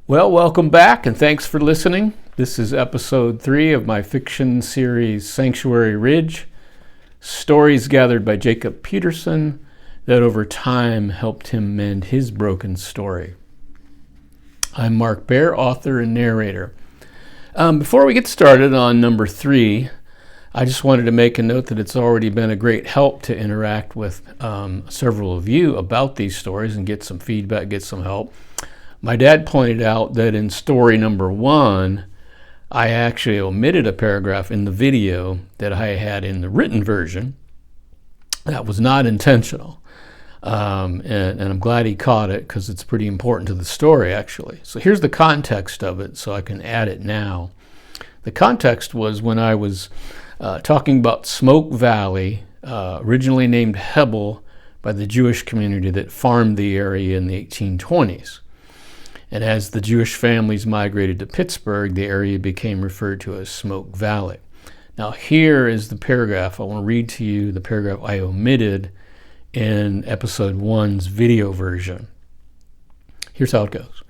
Well, welcome back and thanks for listening. This is episode 3 of my fiction series, Sanctuary Ridge, stories gathered by Jacob Peterson that over time helped him mend his broken story. I'm Mark Baer, author and narrator. Before we get started on number 3, I just wanted to make a note that it's already been a great help to interact with several of you about these stories and get some feedback, get some help. My dad pointed out that in story number 1, I actually omitted a paragraph in the video that I had in the written version. That was not intentional. And I'm glad he caught it because it's pretty important to the story, actually. So here's the context of it so I can add it now. The context was when I was talking about Smoke Valley, originally named Hebel by the Jewish community that farmed the area in the 1820s. And as the Jewish families migrated to Pittsburgh, the area became referred to as Smoke Valley. Now here is the paragraph. I want to read to you the paragraph I omitted in episode 1's video version. Here's how it goes.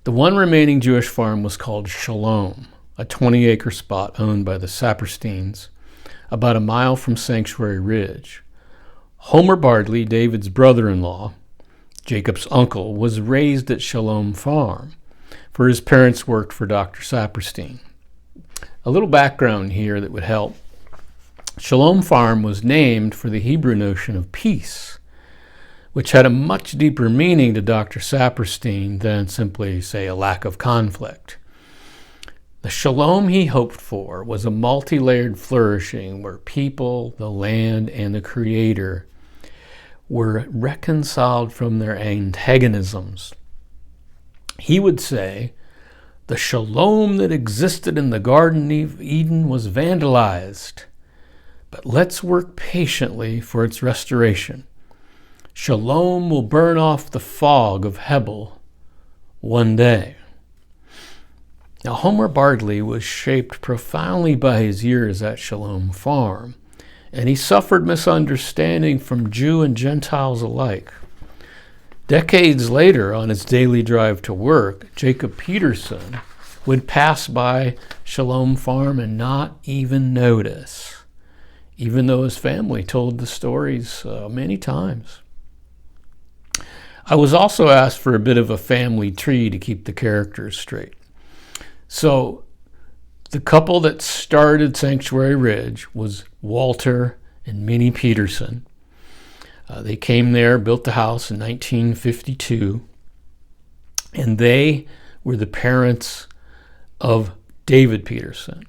The one remaining Jewish farm was called Shalom, a 20-acre spot owned by the Sapersteins, about a mile from Sanctuary Ridge. Homer Bardley, David's brother-in-law, Jacob's uncle, was raised at Shalom Farm, for his parents worked for Dr. Saperstein. A little background here that would help. Shalom Farm was named for the Hebrew notion of peace, which had a much deeper meaning to Dr. Saperstein than simply, say, a lack of conflict. The shalom he hoped for was a multi-layered flourishing where people, the land, and the Creator were reconciled from their antagonisms. He would say, the shalom that existed in the Garden of Eden was vandalized, but let's work patiently for its restoration. Shalom will burn off the fog of Hebel one day. Now, Homer Bardley was shaped profoundly by his years at Shalom Farm, and he suffered misunderstanding from Jew and Gentiles alike. Decades later, on his daily drive to work, Jacob Peterson would pass by Shalom Farm and not even notice, even though his family told the stories many times. I was also asked for a bit of a family tree to keep the characters straight. So the couple that started Sanctuary Ridge was Walter and Minnie Peterson. They came there, built the house in 1952, and they were the parents of David Peterson.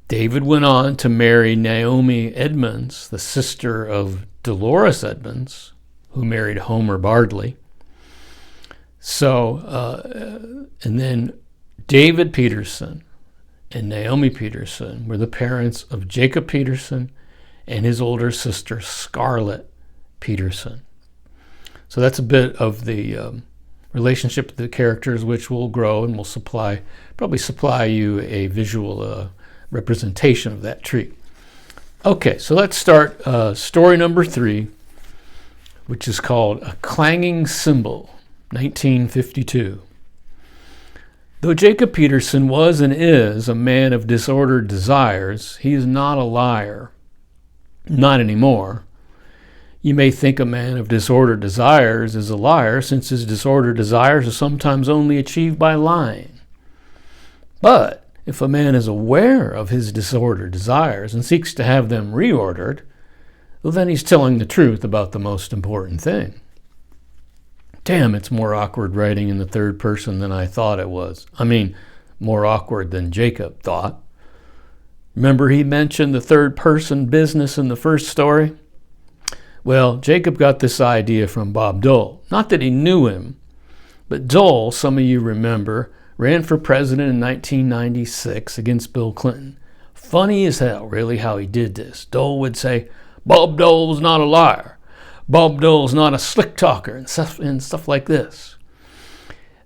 David went on to marry Naomi Edmonds, the sister of Dolores Edmonds, who married Homer Bardley. And then David Peterson and Naomi Peterson were the parents of Jacob Peterson and his older sister, Scarlett Peterson. So that's a bit of the relationship of the characters, which will grow and will probably supply you a visual representation of that tree. Okay, so let's start story number 3, which is called A Clanging Cymbal, 1952. Though Jacob Peterson was and is a man of disordered desires, he is not a liar. Not anymore. You may think a man of disordered desires is a liar, since his disordered desires are sometimes only achieved by lying. But if a man is aware of his disordered desires and seeks to have them reordered, well, then he's telling the truth about the most important thing. Damn, it's more awkward writing in the third person than I thought it was. I mean, more awkward than Jacob thought. Remember he mentioned the third person business in the first story? Well, Jacob got this idea from Bob Dole. Not that he knew him, but Dole, some of you remember, ran for president in 1996 against Bill Clinton. Funny as hell, really, how he did this. Dole would say, Bob Dole's not a liar. Bob Dole's not a slick talker, and stuff like this.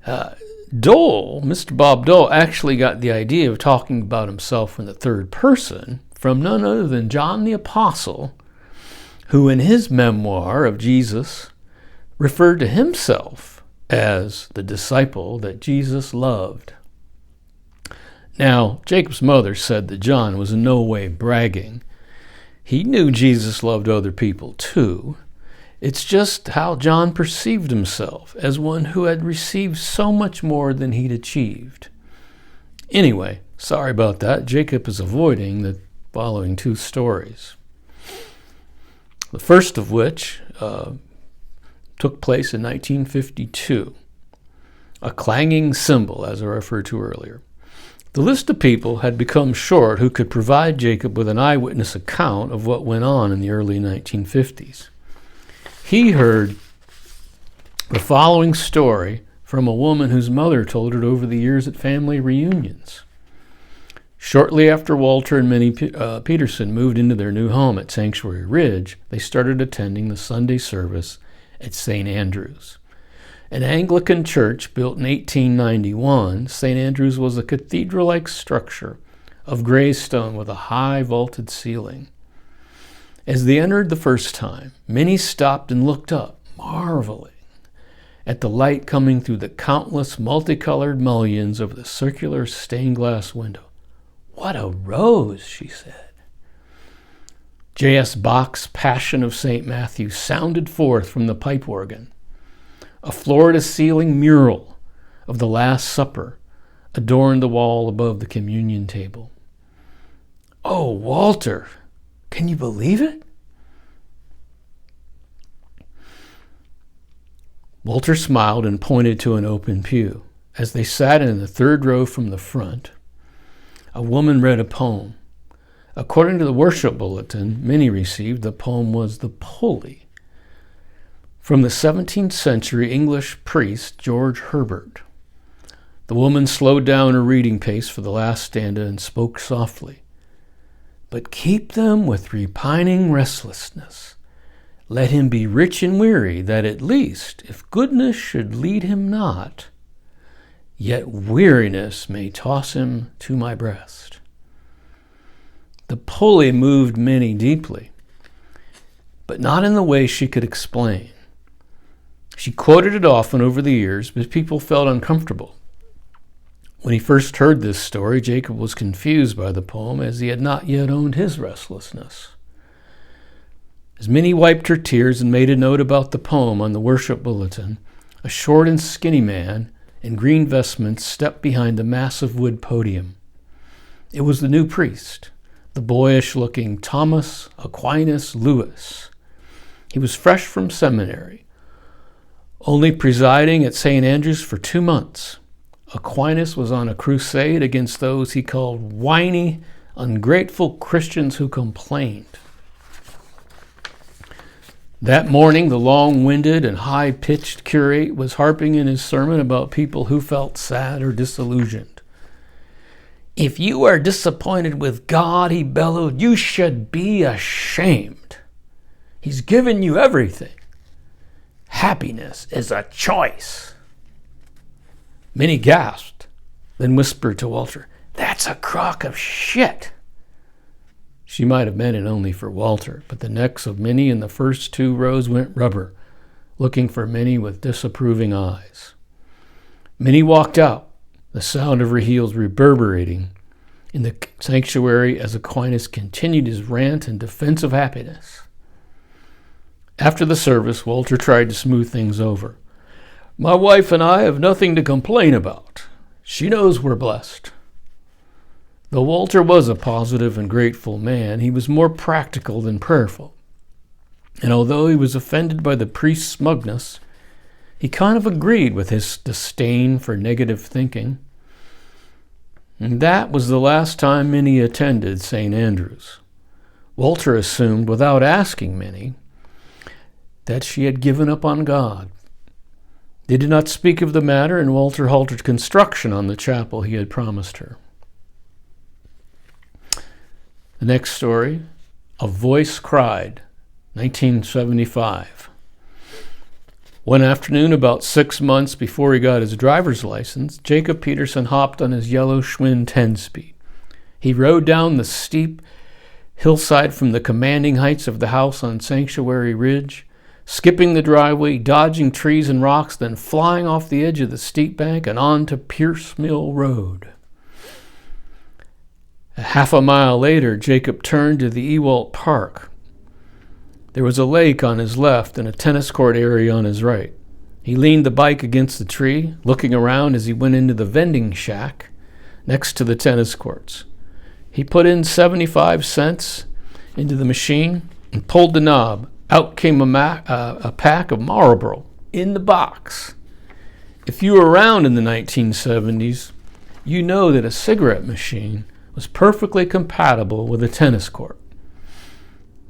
Mr. Bob Dole, actually got the idea of talking about himself in the third person from none other than John the Apostle, who in his memoir of Jesus referred to himself as the disciple that Jesus loved. Now, Jacob's mother said that John was in no way bragging. He knew Jesus loved other people too. It's just how John perceived himself, as one who had received so much more than he'd achieved. Anyway, sorry about that. Jacob is avoiding the following two stories. The first of which took place in 1952. A clanging cymbal, as I referred to earlier. The list of people had become short who could provide Jacob with an eyewitness account of what went on in the early 1950s. He heard the following story from a woman whose mother told it over the years at family reunions. Shortly after Walter and Minnie Peterson moved into their new home at Sanctuary Ridge, they started attending the Sunday service at St. Andrews. An Anglican church built in 1891, St. Andrews was a cathedral-like structure of gray stone with a high vaulted ceiling. As they entered the first time, many stopped and looked up, marveling at the light coming through the countless multicolored mullions of the circular stained glass window. "What a rose," she said. J.S. Bach's Passion of St. Matthew sounded forth from the pipe organ. A floor-to-ceiling mural of the Last Supper adorned the wall above the communion table. "Oh, Walter, can you believe it?" Walter smiled and pointed to an open pew. As they sat in the third row from the front, a woman read a poem. According to the worship bulletin Minnie received, the poem was the Pulley, from the 17th century English priest George Herbert. The woman slowed down her reading pace for the last stanza and spoke softly. "But keep them with repining restlessness. Let him be rich and weary, that at least, if goodness should lead him not, yet weariness may toss him to my breast." The pulley moved Minnie deeply, but not in the way she could explain. She quoted it often over the years, but people felt uncomfortable. When he first heard this story, Jacob was confused by the poem, as he had not yet owned his restlessness. As Minnie wiped her tears and made a note about the poem on the worship bulletin, a short and skinny man in green vestments stepped behind the massive wood podium. It was the new priest, the boyish-looking Thomas Aquinas Lewis. He was fresh from seminary, only presiding at St. Andrews for 2 months. Aquinas was on a crusade against those he called whiny, ungrateful Christians who complained. That morning, the long-winded and high-pitched curate was harping in his sermon about people who felt sad or disillusioned. "If you are disappointed with God," he bellowed, "you should be ashamed. He's given you everything. Happiness is a choice." Minnie gasped, then whispered to Walter, "That's a crock of shit." She might have meant it only for Walter, but the necks of Minnie in the first 2 rows went rubber, looking for Minnie with disapproving eyes. Minnie walked out, the sound of her heels reverberating in the sanctuary as Aquinas continued his rant in defense of happiness. After the service, Walter tried to smooth things over. "My wife and I have nothing to complain about. She knows we're blessed." Though Walter was a positive and grateful man, he was more practical than prayerful. And although he was offended by the priest's smugness, he kind of agreed with his disdain for negative thinking. And that was the last time Minnie attended St. Andrews. Walter assumed, without asking Minnie, that she had given up on God. They did not speak of the matter, and Walter halted construction on the chapel he had promised her. The next story, A Voice Cried, 1975. One afternoon, about 6 months before he got his driver's license, Jacob Peterson hopped on his yellow Schwinn 10-speed. He rode down the steep hillside from the commanding heights of the house on Sanctuary Ridge, skipping the driveway, dodging trees and rocks, then flying off the edge of the steep bank and onto Pierce Mill Road. A half a mile later, Jacob turned to the Ewalt Park. There was a lake on his left and a tennis court area on his right. He leaned the bike against the tree, looking around as he went into the vending shack next to the tennis courts. He put in 75 cents into the machine and pulled the knob. Out came a pack of Marlboro in the box. If you were around in the 1970s, you know that a cigarette machine was perfectly compatible with a tennis court.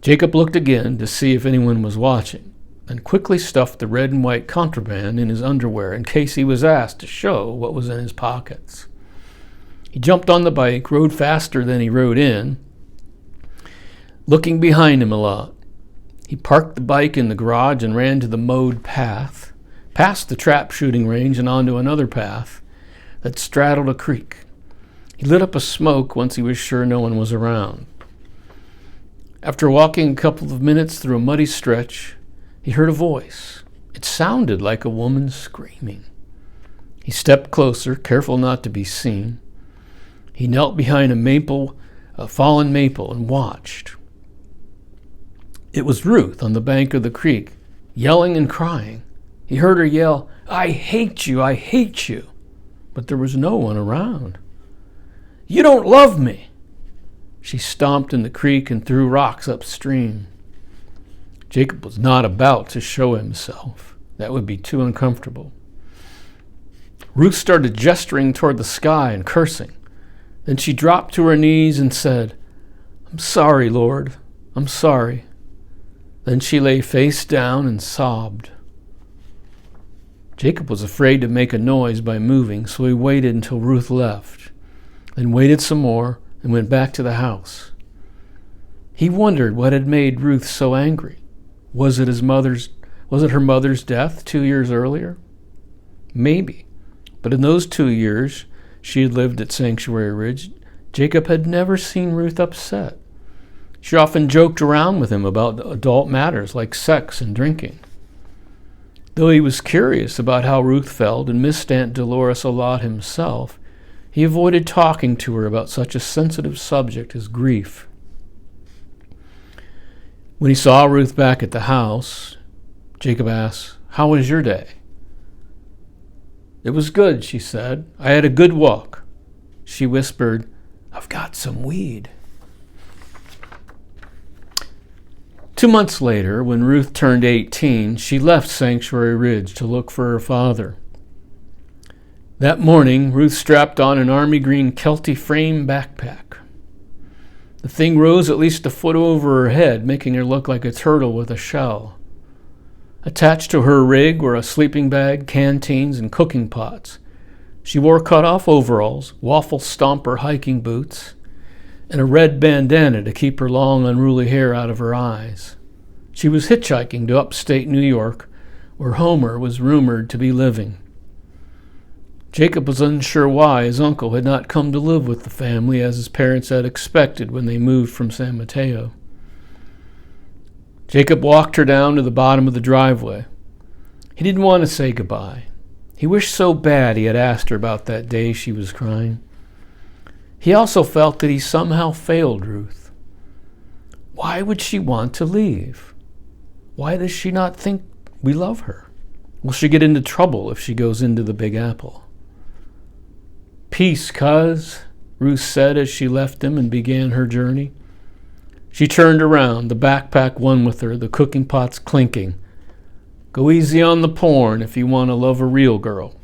Jacob looked again to see if anyone was watching, and quickly stuffed the red and white contraband in his underwear in case he was asked to show what was in his pockets. He jumped on the bike, rode faster than he rode in, looking behind him a lot. He parked the bike in the garage and ran to the mowed path, past the trap shooting range and onto another path that straddled a creek. He lit up a smoke once he was sure no one was around. After walking a couple of minutes through a muddy stretch, he heard a voice. It sounded like a woman screaming. He stepped closer, careful not to be seen. He knelt behind a fallen maple, and watched. It was Ruth on the bank of the creek, yelling and crying. He heard her yell, "I hate you, I hate you." But there was no one around. "You don't love me." She stomped in the creek and threw rocks upstream. Jacob was not about to show himself. That would be too uncomfortable. Ruth started gesturing toward the sky and cursing. Then she dropped to her knees and said, "I'm sorry, Lord, I'm sorry." Then she lay face down and sobbed. Jacob was afraid to make a noise by moving, so he waited until Ruth left, then waited some more and went back to the house. He wondered what had made Ruth so angry. Was it her mother's death 2 years earlier? Maybe. But in those 2 years she had lived at Sanctuary Ridge, Jacob had never seen Ruth upset. She often joked around with him about adult matters like sex and drinking. Though he was curious about how Ruth felt and missed Aunt Dolores a lot himself, he avoided talking to her about such a sensitive subject as grief. When he saw Ruth back at the house, Jacob asked, "How was your day?" "It was good," she said. "I had a good walk." She whispered, "I've got some weed." 2 months later, when Ruth turned 18, she left Sanctuary Ridge to look for her father. That morning, Ruth strapped on an army green Kelty frame backpack. The thing rose at least a foot over her head, making her look like a turtle with a shell. Attached to her rig were a sleeping bag, canteens, and cooking pots. She wore cut-off overalls, waffle stomper hiking boots, and a red bandana to keep her long, unruly hair out of her eyes. She was hitchhiking to upstate New York, where Homer was rumored to be living. Jacob was unsure why his uncle had not come to live with the family as his parents had expected when they moved from San Mateo. Jacob walked her down to the bottom of the driveway. He didn't want to say goodbye. He wished so bad he had asked her about that day she was crying. He also felt that he somehow failed Ruth. Why would she want to leave? Why does she not think we love her? Will she get into trouble if she goes into the Big Apple? "Peace, cuz," Ruth said as she left him and began her journey. She turned around, the backpack one with her, the cooking pots clinking. "Go easy on the porn if you want to love a real girl."